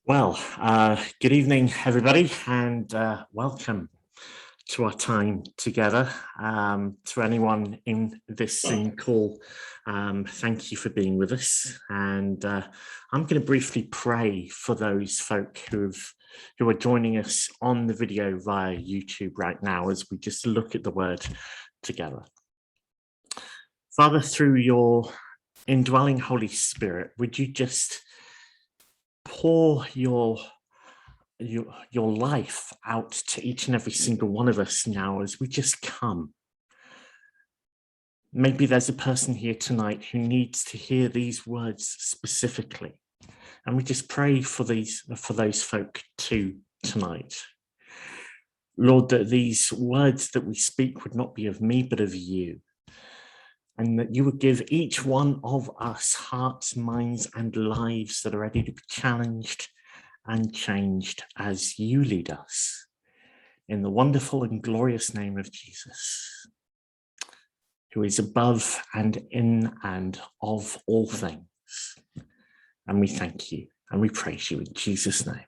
Good evening, everybody, and welcome to our time together. To anyone in this Zoom call, thank you for being with us. And I'm going to briefly pray for those folk who are joining us on the video via YouTube right now as we just look at the word together. Father, through your indwelling Holy Spirit, would you just pour your life out to each and every single one of us now as we just come. Maybe there's a person here tonight who needs to hear these words specifically, and we just pray for those folk too tonight. Lord, that these words that we speak would not be of me but of you, and that you would give each one of us hearts, minds and lives that are ready to be challenged and changed as you lead us, in the wonderful and glorious name of Jesus, who is above and in and of all things. And we thank you and we praise you in Jesus' name.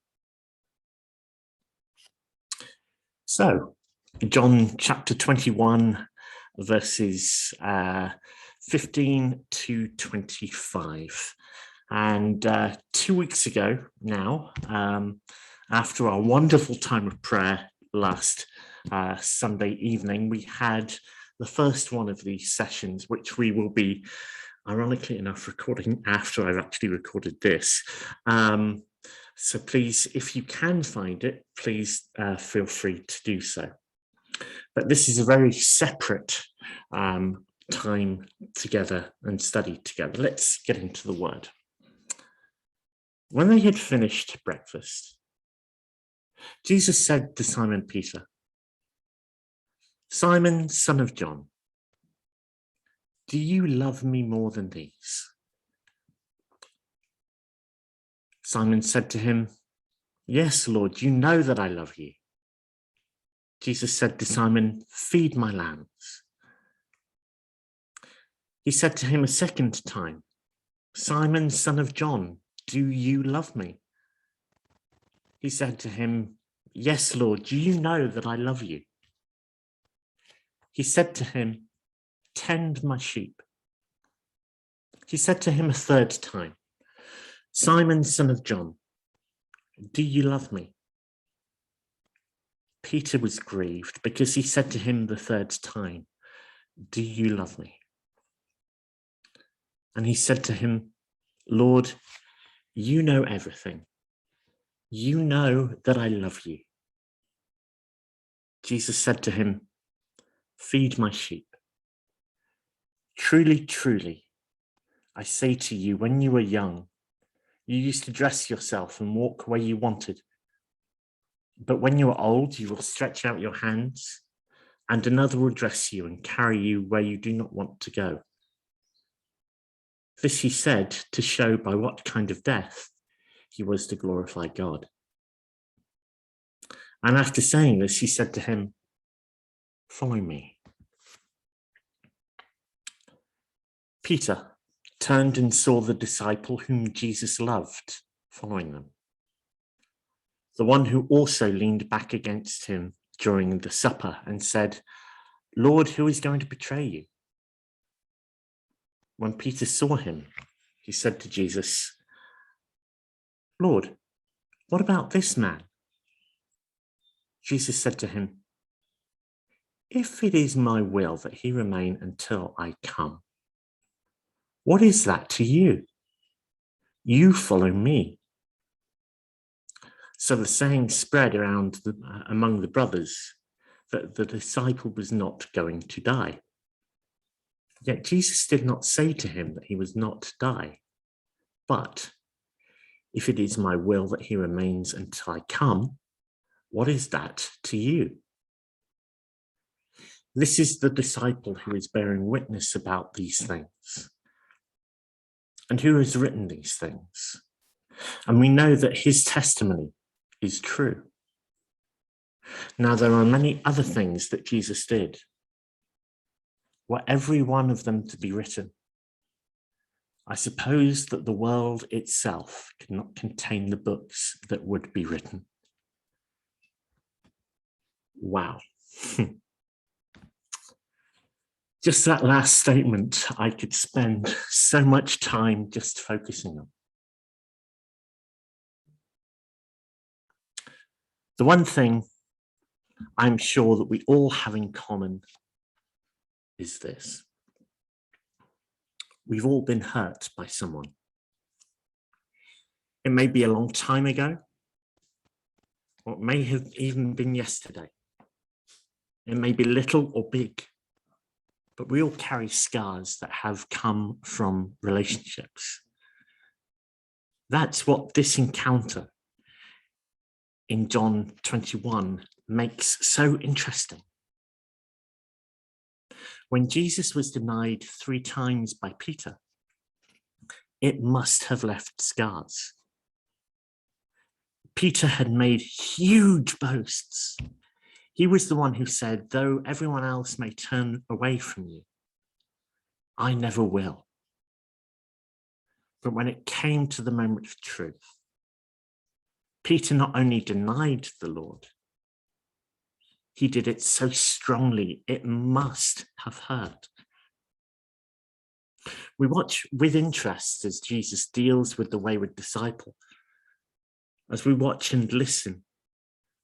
So, John chapter 21, verses 15 to 25. And 2 weeks ago now, after our wonderful time of prayer last Sunday evening, we had the first one of these sessions, which we will be, ironically enough, recording after I've actually recorded this. So please, if you can find it, please feel free to do so. But this is a very separate time together and study together. Let's get into the word. When they had finished breakfast, Jesus said to Simon Peter, "Simon, son of John, do you love me more than these?" Simon said to him, "Yes, Lord, you know that I love you." Jesus said to Simon, "Feed my lambs." He said to him a second time, "Simon, son of John, do you love me?" He said to him, "Yes, Lord, do you know that I love you?" He said to him, "Tend my sheep." He said to him a third time, "Simon, son of John, do you love me?" Peter was grieved because he said to him the third time, "Do you love me?" And he said to him, "Lord, you know everything. You know that I love you." Jesus said to him, "Feed my sheep. Truly, truly, I say to you, when you were young, you used to dress yourself and walk where you wanted. But when you are old, you will stretch out your hands, and another will dress you and carry you where you do not want to go." This he said to show by what kind of death he was to glorify God. And after saying this, he said to him, "Follow me." Peter turned and saw the disciple whom Jesus loved following them, the one who also leaned back against him during the supper and said, "Lord, who is going to betray you?" When Peter saw him, he said to Jesus, "Lord, what about this man?" Jesus said to him, "If it is my will that he remain until I come, what is that to you? You follow me." So the saying spread around among the brothers that the disciple was not going to die. Yet Jesus did not say to him that he was not to die, but, "If it is my will that he remains until I come, what is that to you?" This is the disciple who is bearing witness about these things. And who has written these things? And we know that his testimony is true. Now, there are many other things that Jesus did. Were every one of them to be written, I suppose that the world itself cannot contain the books that would be written. Wow. Just that last statement, I could spend so much time just focusing on. The one thing I'm sure that we all have in common is this. We've all been hurt by someone. It may be a long time ago, or it may have even been yesterday. It may be little or big, but we all carry scars that have come from relationships. That's what this encounter in John 21 makes so interesting. When Jesus was denied 3 times by Peter, it must have left scars. Peter had made huge boasts. He was the one who said, though everyone else may turn away from you, I never will. But when it came to the moment of truth, Peter not only denied the Lord, he did it so strongly, it must have hurt. We watch with interest as Jesus deals with the wayward disciple. As we watch and listen,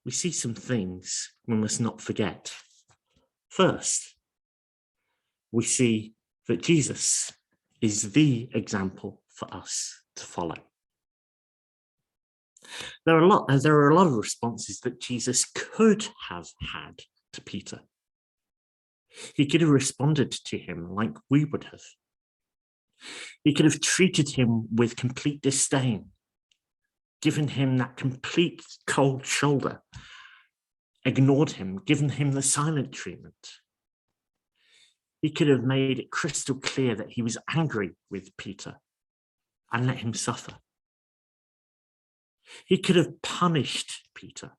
we see some things we must not forget. First, we see that Jesus is the example for us to follow. There are a lot of responses that Jesus could have had to Peter. He could have responded to him like we would have. He could have treated him with complete disdain, given him that complete cold shoulder, ignored him, given him the silent treatment. He could have made it crystal clear that he was angry with Peter and let him suffer. He could have punished Peter.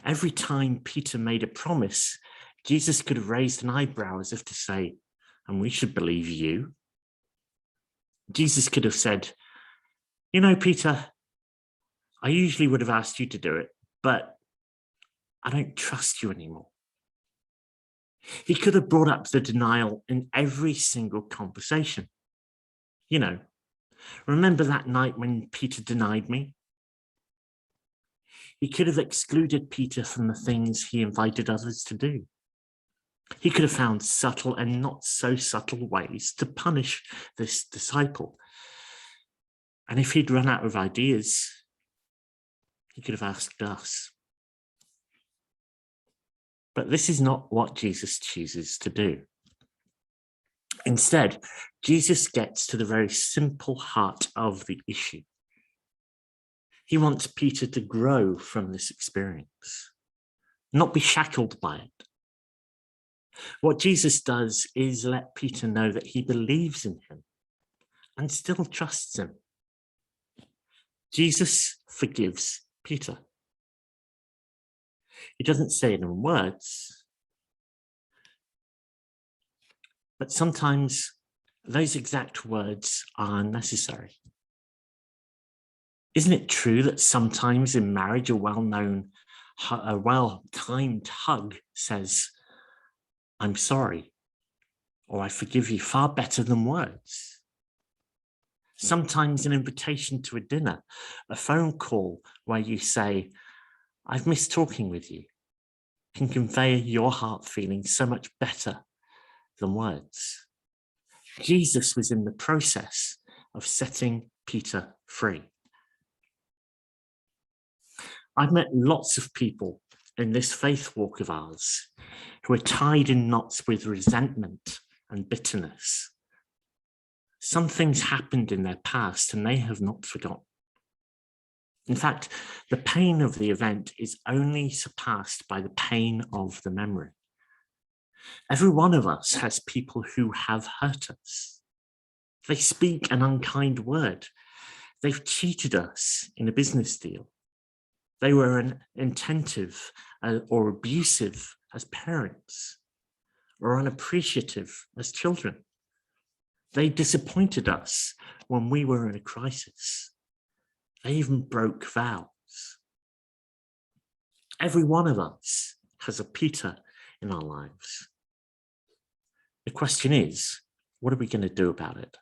Every time Peter made a promise, Jesus could have raised an eyebrow as if to say, and we should believe you. Jesus could have said, you know, Peter, I usually would have asked you to do it, but I don't trust you anymore. He could have brought up the denial in every single conversation. You know, remember that night when Peter denied me? He could have excluded Peter from the things he invited others to do. He could have found subtle and not so subtle ways to punish this disciple. And if he'd run out of ideas, he could have asked us. But this is not what Jesus chooses to do. Instead, Jesus gets to the very simple heart of the issue. He wants Peter to grow from this experience, not be shackled by it. What Jesus does is let Peter know that he believes in him and still trusts him. Jesus forgives Peter. He doesn't say it in words, but sometimes those exact words are necessary. Isn't it true that sometimes in marriage a well-timed hug says, I'm sorry, or I forgive you, far better than words? Sometimes an invitation to a dinner, a phone call where you say, I've missed talking with you, can convey your heart feeling so much better than words. Jesus was in the process of setting Peter free. I've met lots of people in this faith walk of ours who are tied in knots with resentment and bitterness. Some things happened in their past and they have not forgotten. In fact, the pain of the event is only surpassed by the pain of the memory. Every one of us has people who have hurt us. They speak an unkind word. They've cheated us in a business deal. They were inattentive or abusive as parents, or unappreciative as children. They disappointed us when we were in a crisis. They even broke vows. Every one of us has a Peter in our lives. The question is, what are we going to do about it?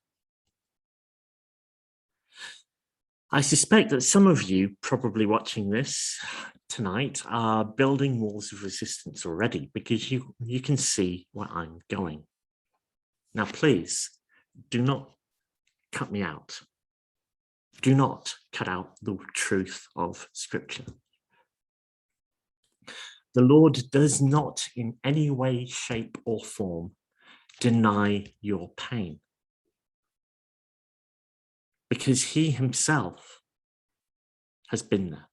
I suspect that some of you probably watching this tonight are building walls of resistance already because you can see where I'm going. Now, please do not cut me out. Do not cut out the truth of Scripture. The Lord does not in any way, shape, or form deny your pain, because he himself has been there.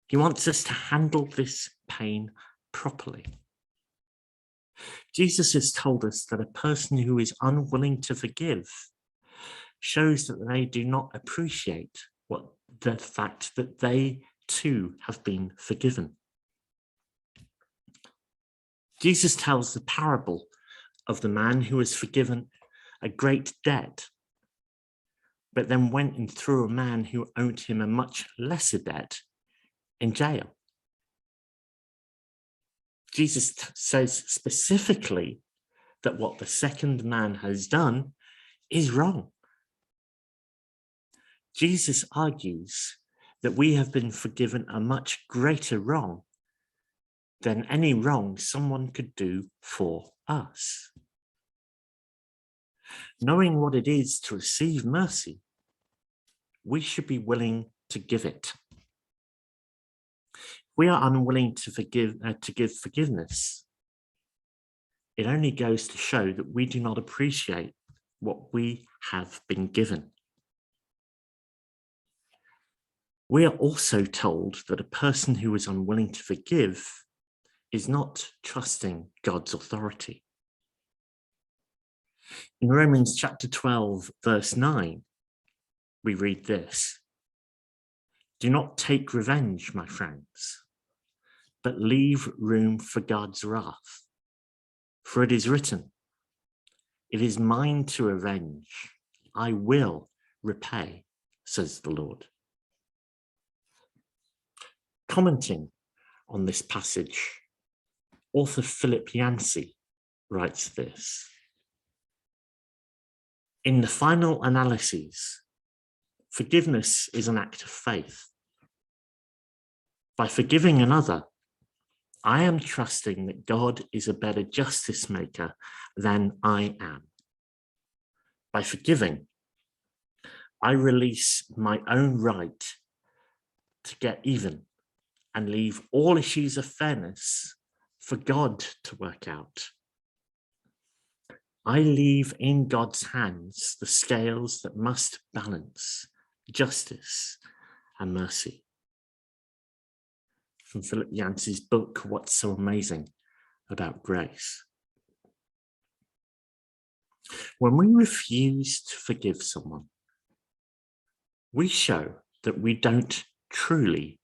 He wants us to handle this pain properly. Jesus has told us that a person who is unwilling to forgive shows that they do not appreciate the fact that they too have been forgiven. Jesus tells the parable of the man who was forgiven a great debt, but then went and threw a man who owed him a much lesser debt in jail. Jesus says specifically that what the second man has done is wrong. Jesus argues that we have been forgiven a much greater wrong than any wrong someone could do for us. Knowing what it is to receive mercy, we should be willing to give it. We are unwilling to give forgiveness. It only goes to show that we do not appreciate what we have been given. We are also told that a person who is unwilling to forgive is not trusting God's authority. In Romans chapter 12, verse 9, we read this: "Do not take revenge, my friends, but leave room for God's wrath. For it is written, 'It is mine to avenge, I will repay,' says the Lord." Commenting on this passage, author Philip Yancey writes this: "In the final analyses, forgiveness is an act of faith. By forgiving another, I am trusting that God is a better justice maker than I am. By forgiving, I release my own right to get even and leave all issues of fairness for God to work out. I leave in God's hands the scales that must balance justice and mercy." From Philip Yancey's book, What's So Amazing About Grace. When we refuse to forgive someone, we show that we don't truly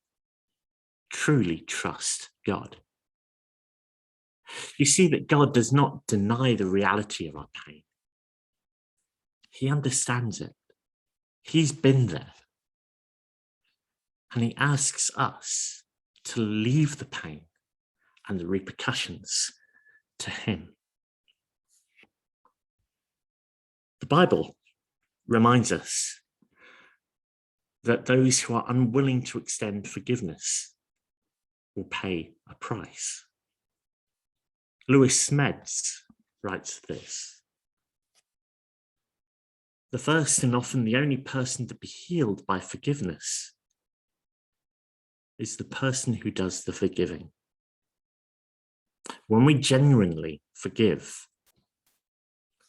trust God. You see that God does not deny the reality of our pain. He understands it. He's been there. And he asks us to leave the pain and the repercussions to him. The Bible reminds us that those who are unwilling to extend forgiveness will pay a price. Lewis Smeds writes this: "The first and often the only person to be healed by forgiveness is the person who does the forgiving. When we genuinely forgive,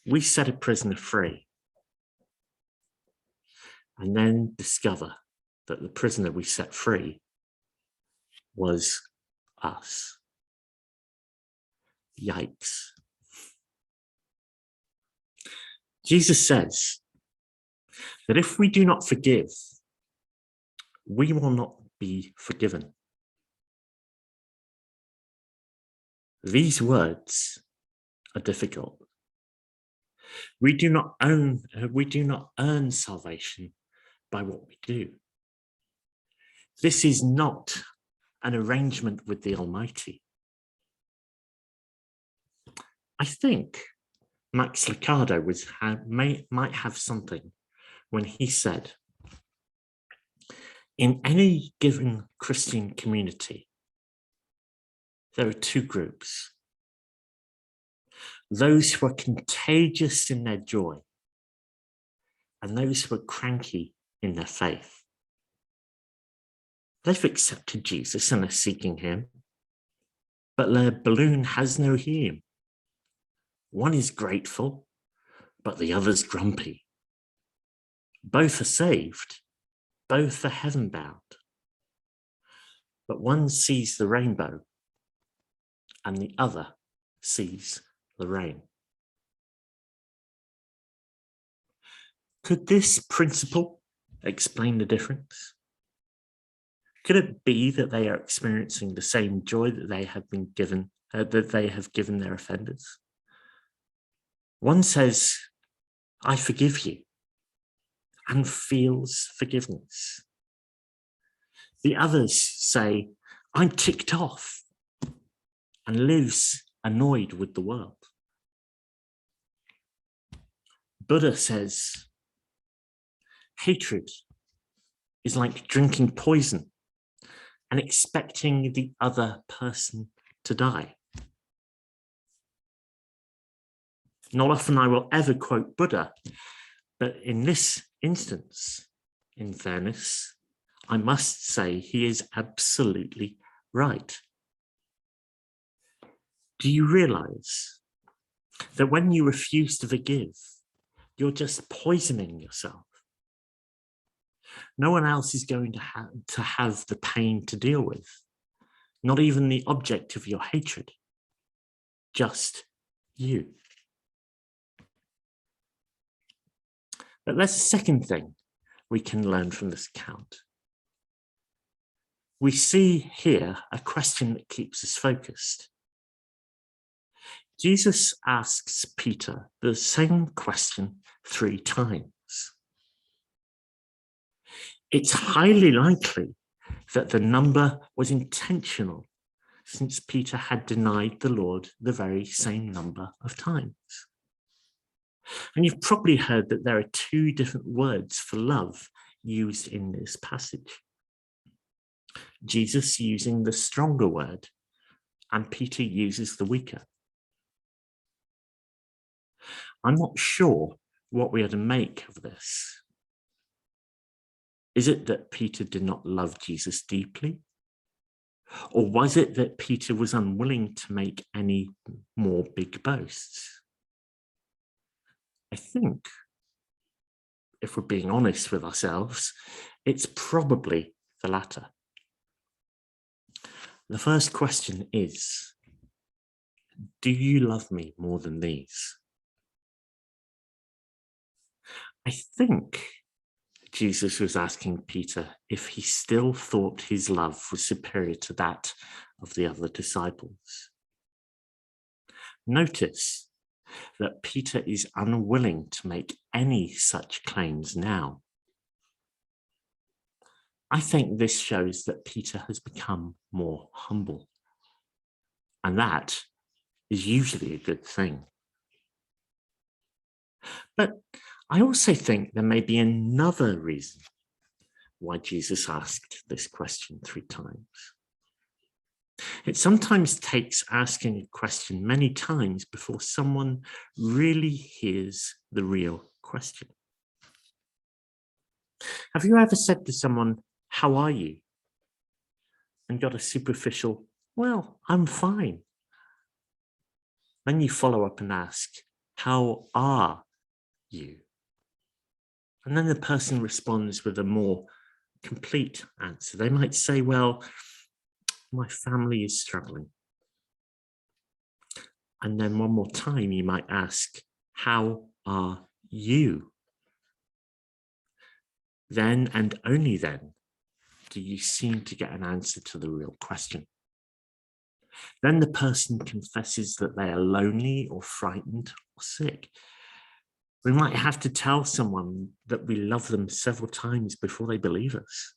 we set a prisoner free and then discover that the prisoner we set free was us." Yikes. Jesus says that if we do not forgive, we will not be forgiven. These words are difficult. We do not earn salvation by what we do. This is not an arrangement with the Almighty. I think Max Lucado might have something when he said, in any given Christian community, there are two groups. Those who are contagious in their joy and those who are cranky in their faith. They've accepted Jesus and are seeking him, but their balloon has no helium. One is grateful, but the other's grumpy. Both are saved, both are heaven-bound. But one sees the rainbow and the other sees the rain. Could this principle explain the difference? Could it be that they are experiencing the same joy that they have been given, that they have given their offenders? One says, I forgive you, and feels forgiveness. The others say, I'm ticked off, and lives annoyed with the world. Buddha says, hatred is like drinking poison and expecting the other person to die. Not often I will ever quote Buddha, but in this instance, in fairness, I must say he is absolutely right. Do you realize that when you refuse to forgive, you're just poisoning yourself? No one else is going to have the pain to deal with, not even the object of your hatred, just you. But there's a second thing we can learn from this account. We see here a question that keeps us focused. Jesus asks Peter the same question 3 times. It's highly likely that the number was intentional, since Peter had denied the Lord the very same number of times. And you've probably heard that there are 2 different words for love used in this passage. Jesus using the stronger word, and Peter uses the weaker. I'm not sure what we are to make of this. Is it that Peter did not love Jesus deeply? Or was it that Peter was unwilling to make any more big boasts? I think, if we're being honest with ourselves, it's probably the latter. The first question is, do you love me more than these? I think Jesus was asking Peter if he still thought his love was superior to that of the other disciples. Notice that Peter is unwilling to make any such claims now. I think this shows that Peter has become more humble, and that is usually a good thing. But I also think there may be another reason why Jesus asked this question 3 times. It sometimes takes asking a question many times before someone really hears the real question. Have you ever said to someone, how are you? And got a superficial, well, I'm fine. Then you follow up and ask, how are you? And then the person responds with a more complete answer. They might say, well, my family is struggling. And then one more time, you might ask, how are you? Then and only then do you seem to get an answer to the real question. Then the person confesses that they are lonely or frightened or sick. We might have to tell someone that we love them several times before they believe us.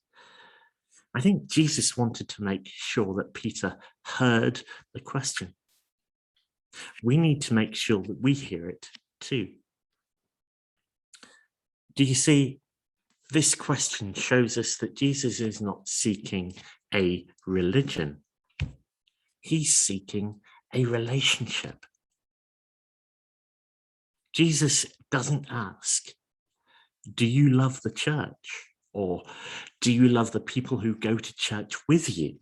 I think Jesus wanted to make sure that Peter heard the question. We need to make sure that we hear it too. Do you see, this question shows us that Jesus is not seeking a religion. He's seeking a relationship. Jesus doesn't ask, do you love the church? Or do you love the people who go to church with you?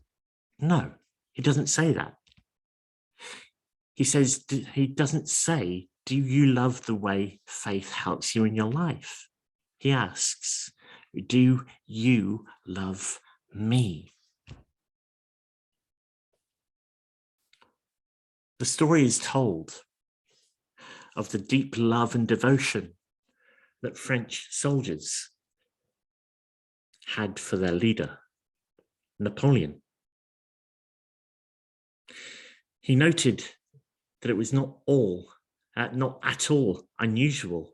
No, he doesn't say that. He doesn't say, do you love the way faith helps you in your life? He asks, do you love me? The story is told of the deep love and devotion that French soldiers had for their leader, Napoleon. He noted that it was not at all unusual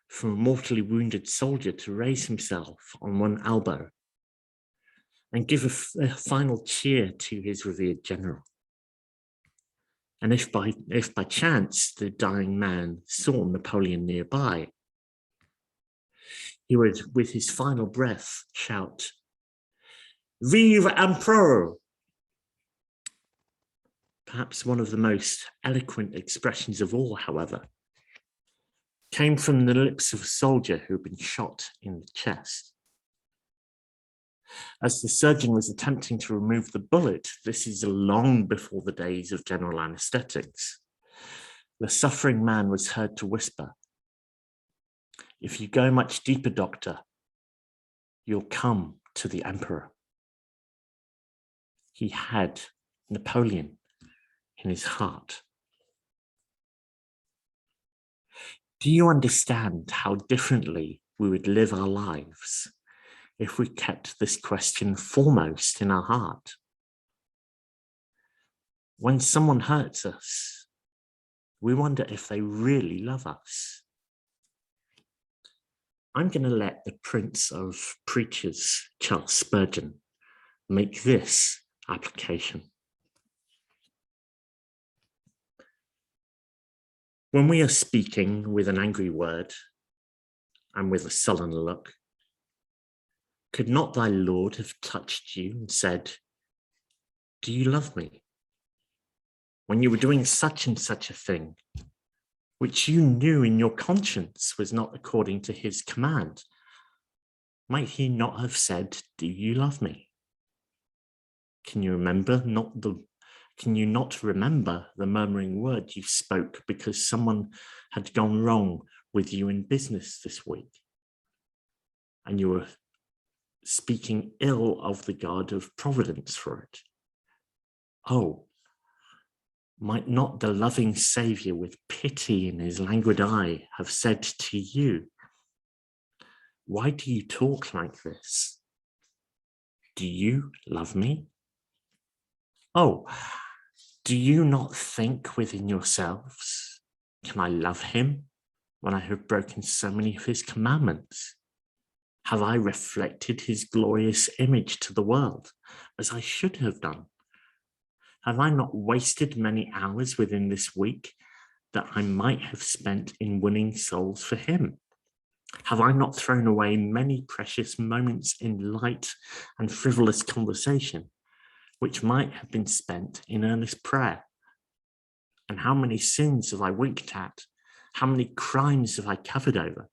for a mortally wounded soldier to raise himself on one elbow and give a final cheer to his revered general. And if by chance the dying man saw Napoleon nearby, he would, with his final breath, shout, "Vive l'Empereur!" Perhaps one of the most eloquent expressions of all, however, came from the lips of a soldier who had been shot in the chest. As the surgeon was attempting to remove the bullet, this is long before the days of general anesthetics, the suffering man was heard to whisper, "If you go much deeper, doctor, you'll come to the emperor." He had Napoleon in his heart. Do you understand how differently we would live our lives if we kept this question foremost in our heart? When someone hurts us, we wonder if they really love us. I'm going to let the Prince of Preachers, Charles Spurgeon, make this application. When we are speaking with an angry word and with a sullen look, could not thy Lord have touched you and said, "Do you love me?" When you were doing such and such a thing, which you knew in your conscience was not according to his command, might he not have said, "Do you love me?" Can you not remember the murmuring word you spoke because someone had gone wrong with you in business this week? And you were speaking ill of the God of providence for it. Oh, might not the loving Saviour with pity in his languid eye have said to you, "Why do you talk like this? Do you love me?" Oh, do you not think within yourselves, "Can I love him when I have broken so many of his commandments? Have I reflected his glorious image to the world as I should have done? Have I not wasted many hours within this week that I might have spent in winning souls for him? Have I not thrown away many precious moments in light and frivolous conversation, which might have been spent in earnest prayer? And how many sins have I winked at? How many crimes have I covered over?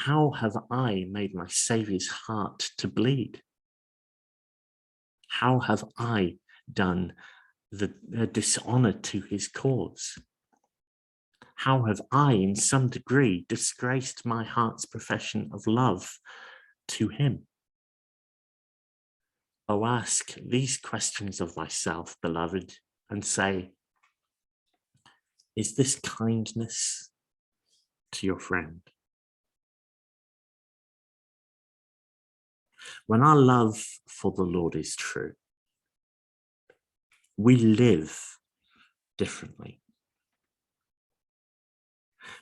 How have I made my Saviour's heart to bleed? How have I done the dishonor to his cause? How have I, in some degree, disgraced my heart's profession of love to him? Oh, ask these questions of thyself, beloved, and say, is this kindness to your friend? When our love for the Lord is true, we live differently.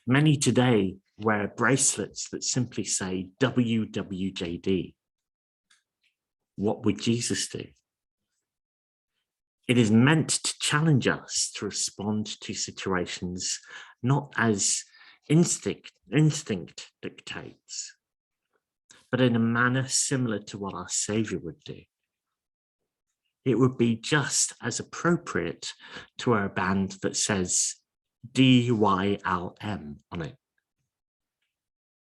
Many today wear bracelets that simply say WWJD. What would Jesus do? It is meant to challenge us to respond to situations not as instinct dictates, but in a manner similar to what our Saviour would do. It would be just as appropriate to wear a band that says DYLM on it.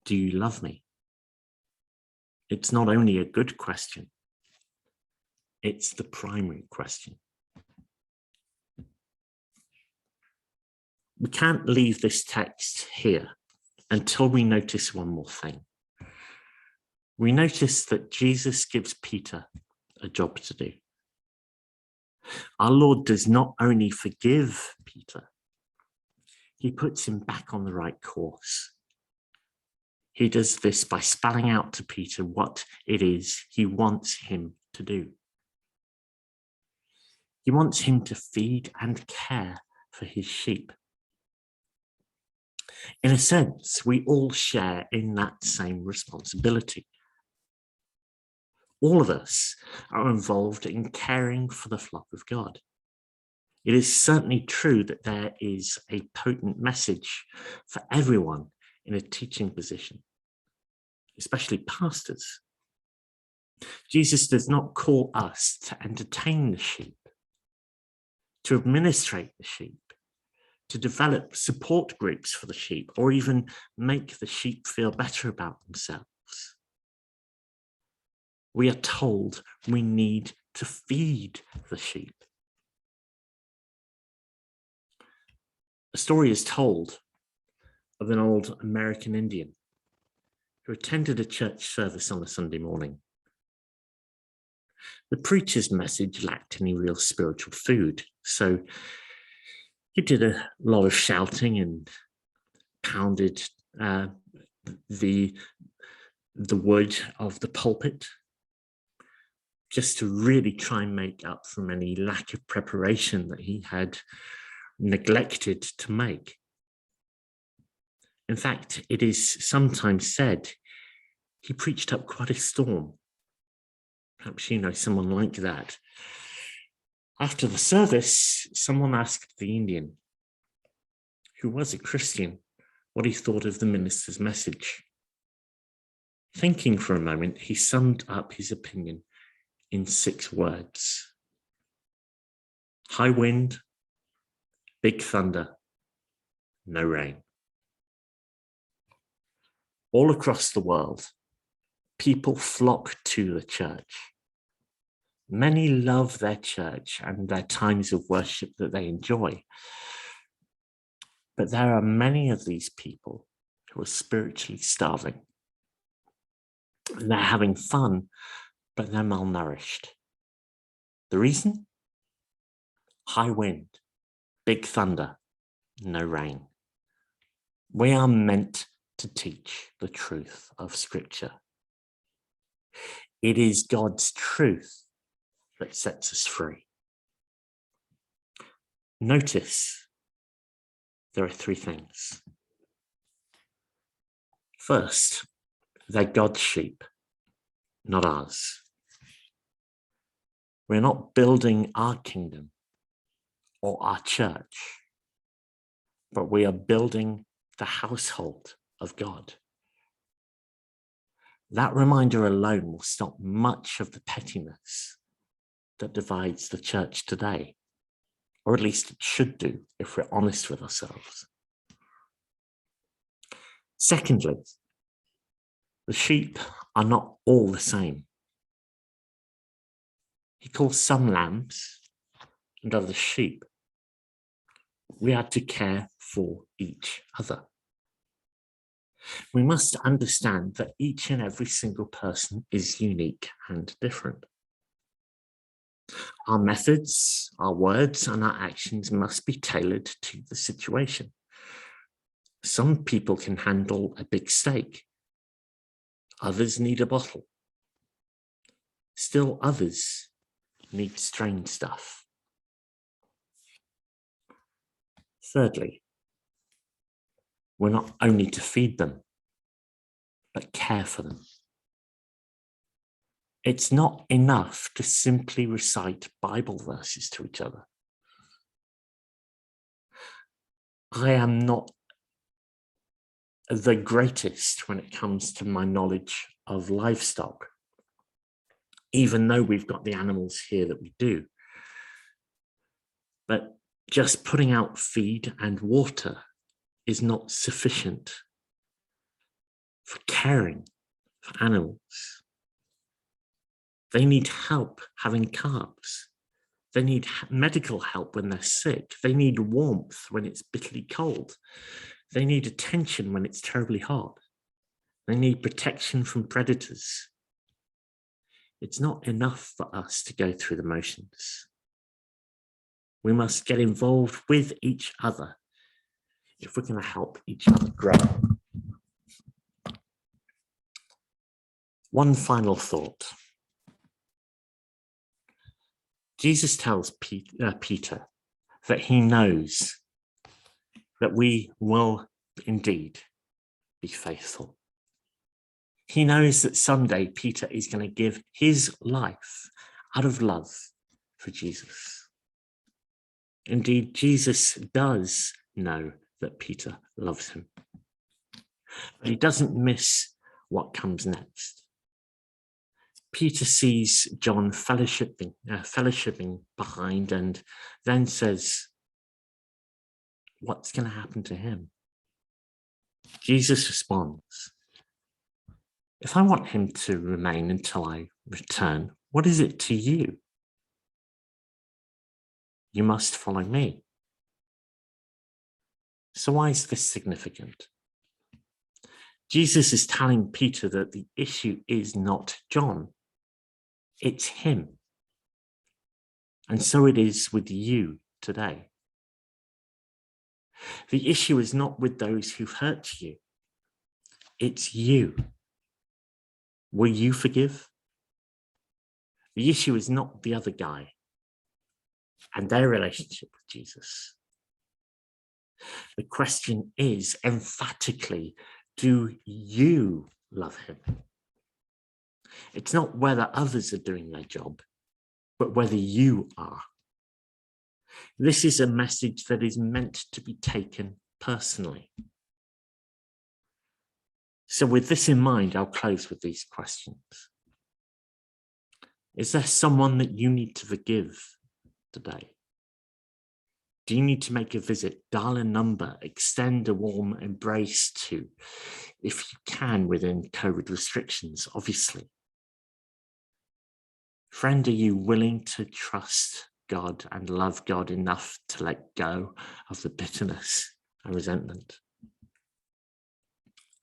Do you love me? It's not only a good question, it's the primary question. We can't leave this text here until we notice one more thing. We notice that Jesus gives Peter a job to do. Our Lord does not only forgive Peter, he puts him back on the right course. He does this by spelling out to Peter what it is he wants him to do. He wants him to feed and care for his sheep. In a sense, we all share in that same responsibility. All of us are involved in caring for the flock of God. It is certainly true that there is a potent message for everyone in a teaching position, especially pastors. Jesus does not call us to entertain the sheep, to administrate the sheep, to develop support groups for the sheep, or even make the sheep feel better about themselves. We are told we need to feed the sheep. A story is told of an old American Indian who attended a church service on a Sunday morning. The preacher's message lacked any real spiritual food, so he did a lot of shouting and pounded the wood of the pulpit just to really try and make up for any lack of preparation that he had neglected to make. In fact, it is sometimes said he preached up quite a storm. Perhaps you know someone like that. After the service, someone asked the Indian, who was a Christian, what he thought of the minister's message. Thinking for a moment, he summed up his opinion in 6 words. High wind, big thunder, no rain. All across the world, people flock to the church. Many love their church and their times of worship that they enjoy. But there are many of these people who are spiritually starving. They're having fun, but they're malnourished. The reason? High wind, big thunder, no rain. We are meant to teach the truth of Scripture. It is God's truth that sets us free. Notice there are 3 things. First, they're God's sheep, not ours. We're not building our kingdom or our church, but we are building the household of God. That reminder alone will stop much of the pettiness that divides the church today, or at least it should do if we're honest with ourselves. Secondly, the sheep are not all the same. He calls some lambs and others sheep. We are to care for each other. We must understand that each and every single person is unique and different. Our methods, our words, and our actions must be tailored to the situation. Some people can handle a big steak. Others need a bottle. Still others need strained stuff. Thirdly, We're not only to feed them, but care for them. It's not enough to simply recite Bible verses to each other. I am not the greatest when it comes to my knowledge of livestock, even though we've got the animals here that we do. But just putting out feed and water is not sufficient for caring for animals. They need help having calves. They need medical help when they're sick. They need warmth when it's bitterly cold. They need attention when it's terribly hot. They need protection from predators. It's not enough for us to go through the motions. We must get involved with each other if we're going to help each other grow. One final thought. Jesus tells Peter that he knows that we will indeed be faithful. He knows that someday Peter is going to give his life out of love for Jesus. Indeed, Jesus does know that Peter loves him, but he doesn't miss what comes next. Peter sees John fellowshipping behind and then says, what's going to happen to him? Jesus responds, if I want him to remain until I return, what is it to you? You must follow me. So why is this significant? Jesus is telling Peter that the issue is not John, it's him. And so it is with you today. The issue is not with those who hurt you, it's you. Will you forgive? The issue is not the other guy and their relationship with Jesus. The question is emphatically, do you love him? It's not whether others are doing their job, but whether you are. This is a message that is meant to be taken personally. So with this in mind, I'll close with these questions. Is there someone that you need to forgive today? Do you need to make a visit, dial a number, extend a warm embrace to, if you can, within COVID restrictions, obviously? Friend, are you willing to trust God and love God enough to let go of the bitterness and resentment?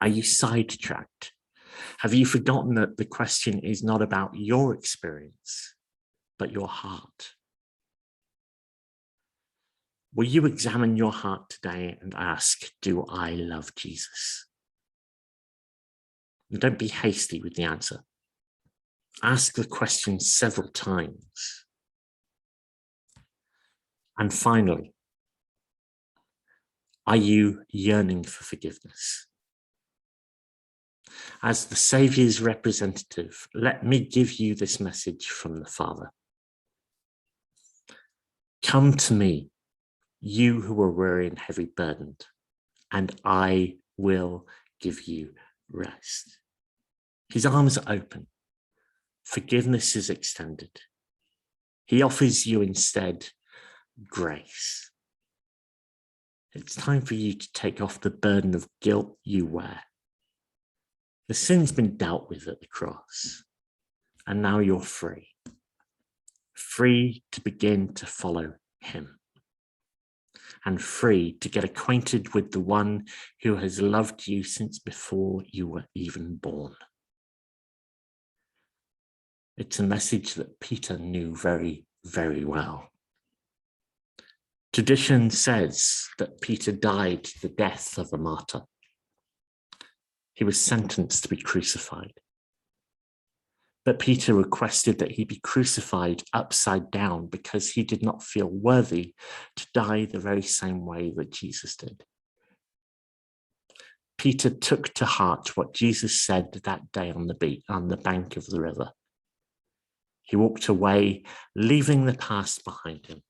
Are you sidetracked? Have you forgotten that the question is not about your experience, but your heart? Will you examine your heart today and ask, do I love Jesus? And don't be hasty with the answer. Ask the question several times. And finally, are you yearning for forgiveness? As the Saviour's representative, let me give you this message from the Father. Come to me, you who are weary and heavy burdened, and I will give you rest. His arms are open. Forgiveness is extended. He offers you instead grace. It's time for you to take off the burden of guilt you wear. The sin's been dealt with at the cross, and now you're free. Free to begin to follow him. And free to get acquainted with the one who has loved you since before you were even born. It's a message that Peter knew very, very well. Tradition says that Peter died the death of a martyr. He was sentenced to be crucified. But Peter requested that he be crucified upside down because he did not feel worthy to die the very same way that Jesus did. Peter took to heart what Jesus said that day on the bank of the river. He walked away, leaving the past behind him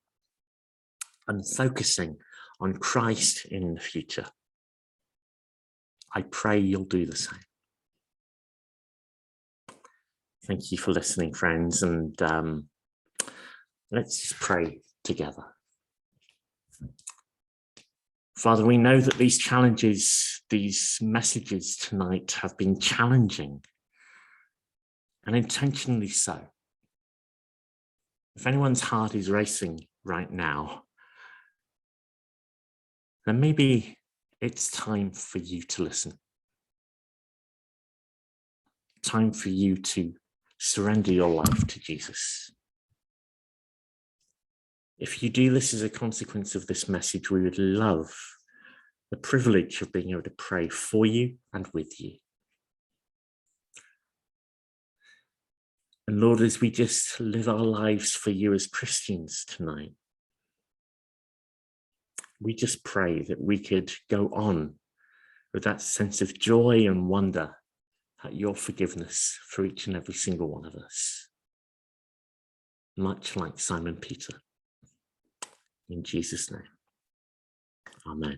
and focusing on Christ in the future. I pray you'll do the same. Thank you for listening, friends, and let's pray together. Father, we know that these challenges, these messages tonight have been challenging, and intentionally so. If anyone's heart is racing right now, then maybe it's time for you to listen. Time for you to surrender your life to Jesus. If you do this as a consequence of this message, we would love the privilege of being able to pray for you and with you. And Lord, as we just live our lives for you as Christians tonight, we just pray that we could go on with that sense of joy and wonder at your forgiveness for each and every single one of us. Much like Simon Peter. In Jesus' name, amen.